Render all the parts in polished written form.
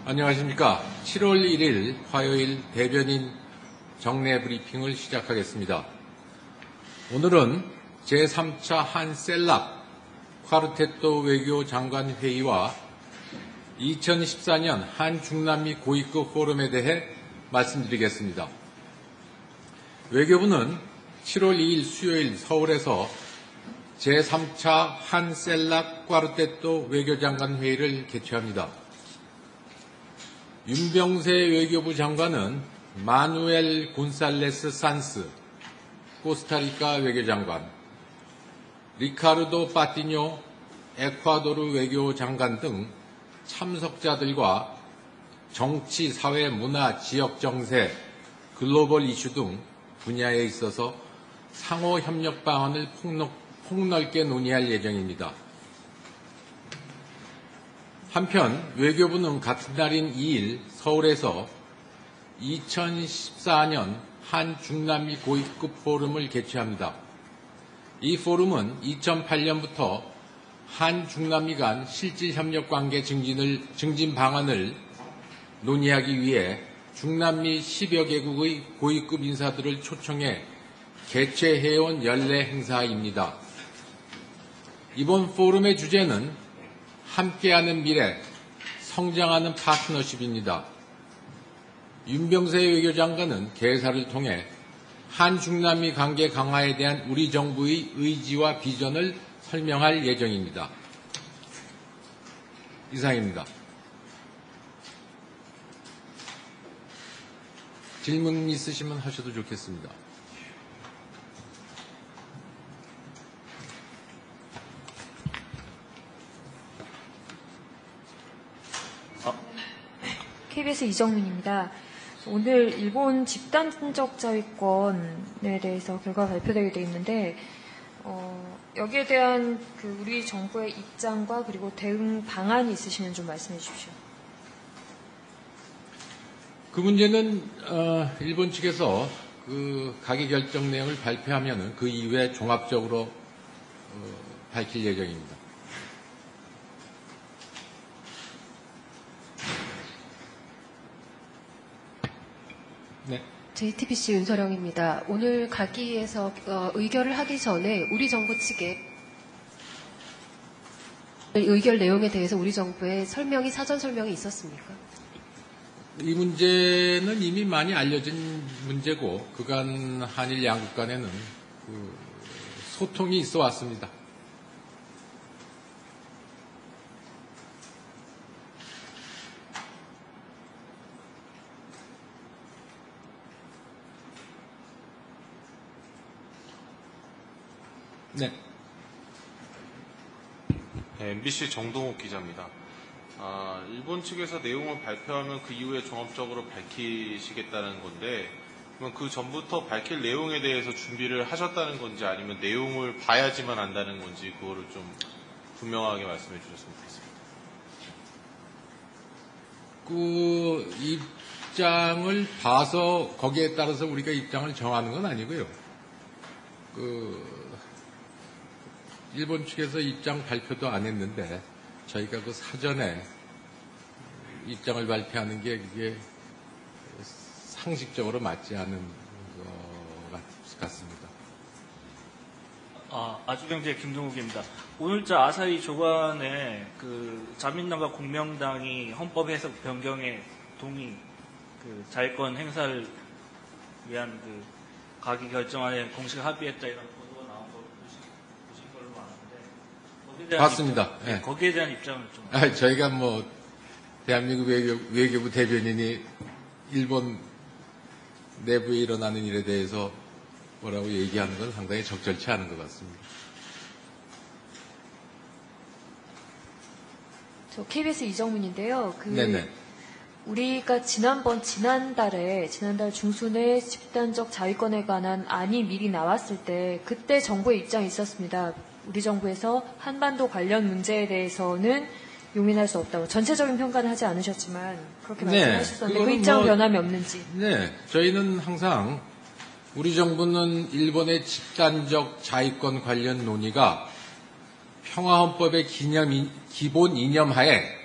안녕하십니까. 7월 1일 화요일 대변인 정례 브리핑을 시작하겠습니다. 오늘은 제3차 한셀락 콰르테토 외교장관 회의와 2014년 한중남미 고위급 포럼에 대해 말씀드리겠습니다. 외교부는 7월 2일 수요일 서울에서 제3차 한셀락 콰르테토 외교장관 회의를 개최합니다. 윤병세 외교부 장관은 마누엘 곤살레스 산스 코스타리카 외교장관, 리카르도 파티뇨 에콰도르 외교장관 등 참석자들과 정치, 사회, 문화, 지역 정세, 글로벌 이슈 등 분야에 있어서 상호 협력 방안을 폭넓게 논의할 예정입니다. 한편 외교부는 같은 날인 2일 서울에서 2014년 한중남미 고위급 포럼을 개최합니다. 이 포럼은 2008년부터 한중남미 간 실질 협력 관계 증진 방안을 논의하기 위해 중남미 10여 개국의 고위급 인사들을 초청해 개최해온 연례 행사입니다. 이번 포럼의 주제는 함께하는 미래, 성장하는 파트너십입니다. 윤병세 외교장관은 개사를 통해 한중남미 관계 강화에 대한 우리 정부의 의지와 비전을 설명할 예정입니다. 이상입니다. 질문 있으시면 하셔도 좋겠습니다. KBS 이정민입니다. 오늘 일본 집단적 자위권에 대해서 결과가 발표되게 되어 있는데 여기에 대한 우리 정부의 입장과 그리고 대응 방안이 있으시면 좀 말씀해 주십시오. 그 문제는 일본 측에서 가계 결정 내용을 발표하면 그 이후에 종합적으로 밝힐 예정입니다. 네. JTBC 윤서령입니다. 오늘 가기에서 의결을 하기 전에 우리 정부 측에 의결 내용에 대해서 우리 정부의 사전 설명이 있었습니까? 이 문제는 이미 많이 알려진 문제고 그간 한일 양국 간에는 소통이 있어 왔습니다. 네. MBC 정동욱 기자입니다. 일본 측에서 내용을 발표하면 그 이후에 종합적으로 밝히시겠다는 건데, 그러면 그 전부터 밝힐 내용에 대해서 준비를 하셨다는 건지 아니면 내용을 봐야지만 안다는 건지 그거를 좀 분명하게 말씀해 주셨으면 좋겠습니다. 그 입장을 봐서 거기에 따라서 우리가 입장을 정하는 건 아니고요. 일본 측에서 입장 발표도 안 했는데 저희가 사전에 입장을 발표하는 게 그게 상식적으로 맞지 않은 것 같습니다. 아주경제 김동욱입니다. 오늘자 아사히 조간에 자민당과 공명당이 헌법 해석 변경에 동의, 자율권 행사를 위한 가기 결정안에 공식 합의했다 이런 보도가 나온 걸 보신 걸로 아는데 거기에 대한 맞습니다. 네. 거기에 대한 입장을 좀. 저희가 대한민국 외교부 대변인이 일본 내부에 일어나는 일에 대해서 뭐라고 얘기하는 건 상당히 적절치 않은 것 같습니다. 저 KBS 이정민인데요. 네네. 우리가 지난달 중순에 집단적 자위권에 관한 안이 미리 나왔을 때 그때 정부의 입장이 있었습니다. 우리 정부에서 한반도 관련 문제에 대해서는 용인할 수 없다고 전체적인 평가는 하지 않으셨지만 그렇게 말씀하셨었는데 그 입장 변함이 없는지. 네, 저희는 항상 우리 정부는 일본의 집단적 자위권 관련 논의가 평화헌법의 기본 이념하에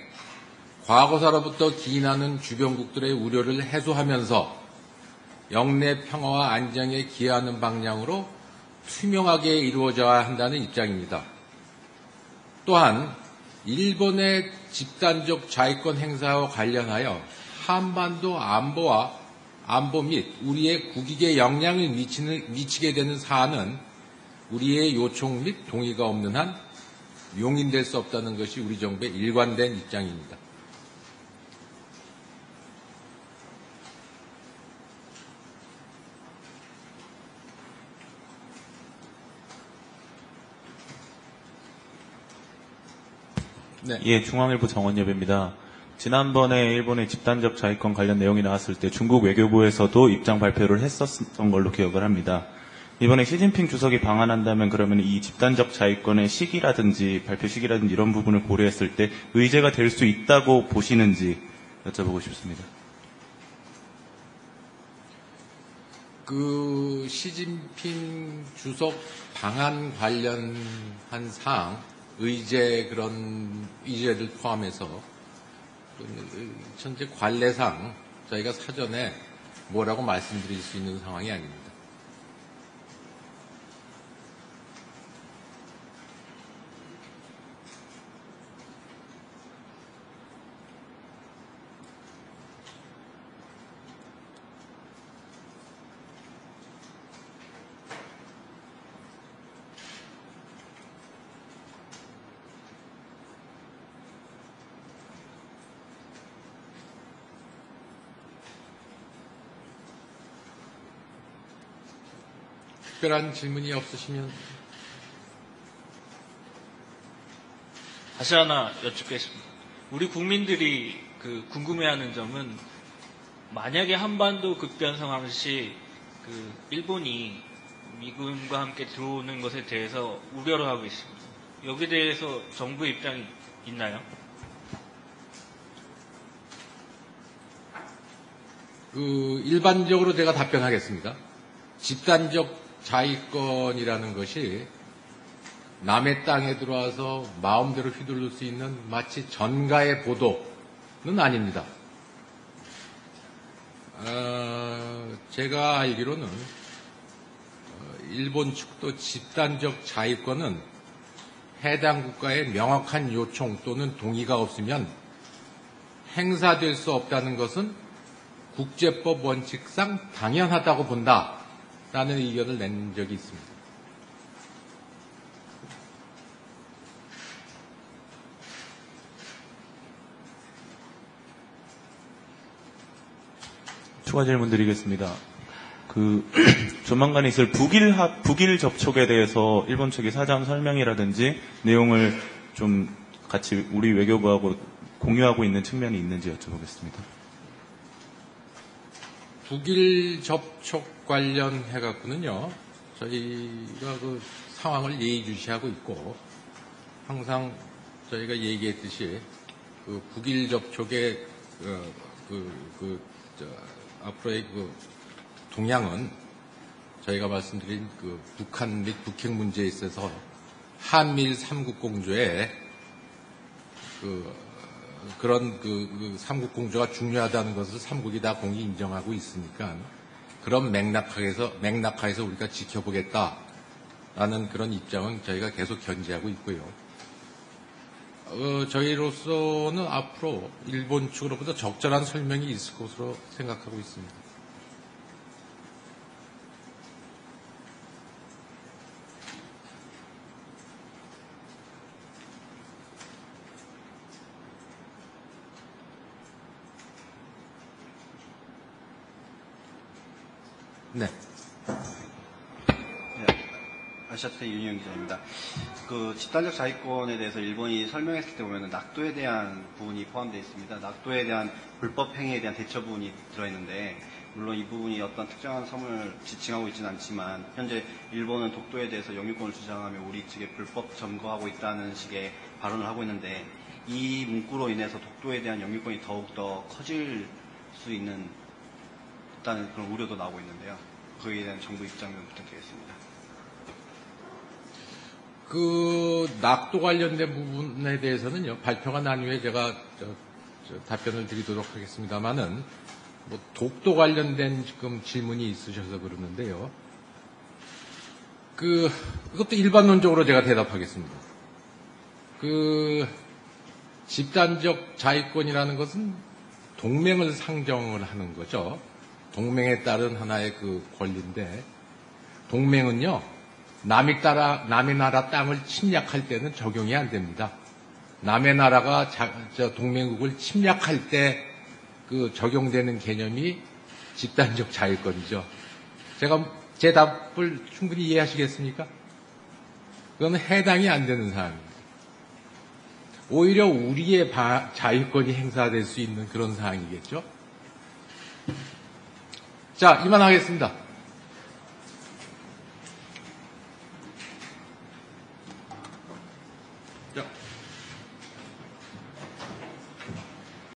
과거사로부터 기인하는 주변국들의 우려를 해소하면서 영내 평화와 안정에 기여하는 방향으로 투명하게 이루어져야 한다는 입장입니다. 또한 일본의 집단적 자위권 행사와 관련하여 한반도 안보 및 우리의 국익에 영향을 미치게 되는 사안은 우리의 요청 및 동의가 없는 한 용인될 수 없다는 것이 우리 정부의 일관된 입장입니다. 네. 예, 중앙일보 정원엽입니다. 지난번에 일본의 집단적 자위권 관련 내용이 나왔을 때 중국 외교부에서도 입장 발표를 했었던 걸로 기억을 합니다. 이번에 시진핑 주석이 방한한다면 그러면 이 집단적 자위권의 시기라든지 발표 시기라든지 이런 부분을 고려했을 때 의제가 될 수 있다고 보시는지 여쭤보고 싶습니다. 그 시진핑 주석 방한 관련한 사항, 그런 의제를 포함해서 현재 관례상 저희가 사전에 뭐라고 말씀드릴 수 있는 상황이 아닙니다. 특별한 질문이 없으시면 다시 하나 여쭙겠습니다. 우리 국민들이 궁금해하는 점은 만약에 한반도 급변 상황 시 일본이 미군과 함께 들어오는 것에 대해서 우려를 하고 있습니다. 여기에 대해서 정부의 입장이 있나요? 일반적으로 제가 답변하겠습니다. 집단적 자위권이라는 것이 남의 땅에 들어와서 마음대로 휘둘릴 수 있는 마치 전가의 보도는 아닙니다. 제가 알기로는 일본 측도 집단적 자위권은 해당 국가의 명확한 요청 또는 동의가 없으면 행사될 수 없다는 것은 국제법 원칙상 당연하다고 본다라는 의견을 낸 적이 있습니다. 추가 질문 드리겠습니다. 조만간 있을 북일 접촉에 대해서 일본 측이 사전 설명이라든지 내용을 좀 같이 우리 외교부하고 공유하고 있는 측면이 있는지 여쭤보겠습니다. 북일 접촉 관련해갖고는요, 저희가 상황을 예의주시하고 있고, 항상 저희가 얘기했듯이, 북일 접촉의, 앞으로의 동향은 저희가 말씀드린 북한 및 북핵 문제에 있어서 한미일 삼국 공조에 그런 삼국 공조가 중요하다는 것을 삼국이 다 공히 인정하고 있으니까 그런 맥락하에서 우리가 지켜보겠다라는 그런 입장은 저희가 계속 견지하고 있고요. 저희로서는 앞으로 일본 측으로부터 적절한 설명이 있을 것으로 생각하고 있습니다. 네. 아시아투데이 윤희영 기자입니다. 집단적 자위권에 대해서 일본이 설명했을 때 보면 낙도에 대한 부분이 포함되어 있습니다. 낙도에 대한 불법 행위에 대한 대처 부분이 들어있는데, 물론 이 부분이 어떤 특정한 섬을 지칭하고 있지는 않지만 현재 일본은 독도에 대해서 영유권을 주장하며 우리 측에 불법 점거하고 있다는 식의 발언을 하고 있는데, 이 문구로 인해서 독도에 대한 영유권이 더욱더 커질 수 있는 그런 우려도 나오고 있는데요. 그에 대한 정부 입장 좀 부탁드리겠습니다. 낙도 관련된 부분에 대해서는요, 발표가 난 후에 제가 답변을 드리도록 하겠습니다만은 뭐 독도 관련된 지금 질문이 있으셔서 그러는데요. 그것도 일반론적으로 제가 대답하겠습니다. 집단적 자위권이라는 것은 동맹을 상정을 하는 거죠. 동맹에 따른 하나의 그 권리인데, 동맹은요, 남의 나라 땅을 침략할 때는 적용이 안 됩니다. 남의 나라가 동맹국을 침략할 때 적용되는 개념이 집단적 자위권이죠. 제 답을 충분히 이해하시겠습니까? 그건 해당이 안 되는 사항입니다. 오히려 우리의 자유권이 행사될 수 있는 그런 사항이겠죠. 자, 이만하겠습니다.